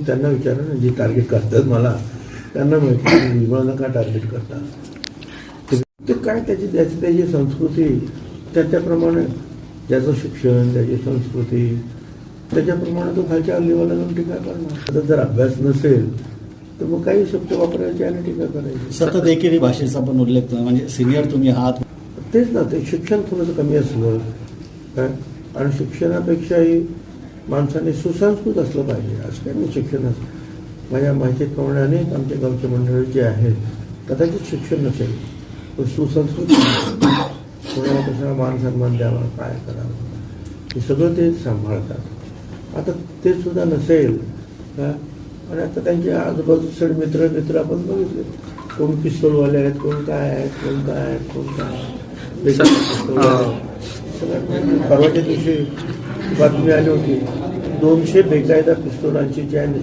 त्यांना विचारा ना, जे टार्गेट करतात मला त्यांना माहिती विमाना का टार्गेट करतात ते काय त्याची संस्कृती त्याप्रमाणे ज्याचं शिक्षण त्याची संस्कृती त्याच्याप्रमाणे तो खालच्या लेवलला जाऊन टीका करणार. आता जर अभ्यास नसेल तर मग काही शब्द वापरायचे आणि टीका करायची. सतत एकेरी भाषेचा पण उल्लेख म्हणजे सिनियर तुम्ही आहात तेच ना, ते शिक्षण थोडंसं कमी असलं काय आणि शिक्षणापेक्षाही माणसाने सुसंस्कृत असलं पाहिजे. असं काही नाही शिक्षण असतं. माझ्या माहितीप्रमाणे अनेक आमच्या गावचे मंडळी जे आहेत कदाचित शिक्षण नसेल पण सुसंस्कृत कोणाला कशाला मान सन्मान द्यावा काय करावं हे सगळं ते सांभाळतात. आता ते सुद्धा नसेल का आणि आता त्यांचे आजूबाजूचे मित्र आपण बघितले कोण पिस्तूलवाले आहेत कोण काय आहेत कोण काय आहेत कोण काय सगळ्यांना. परवाच्या दिवशी बातमी आली होती 200 बेकायदा पिस्तुलांची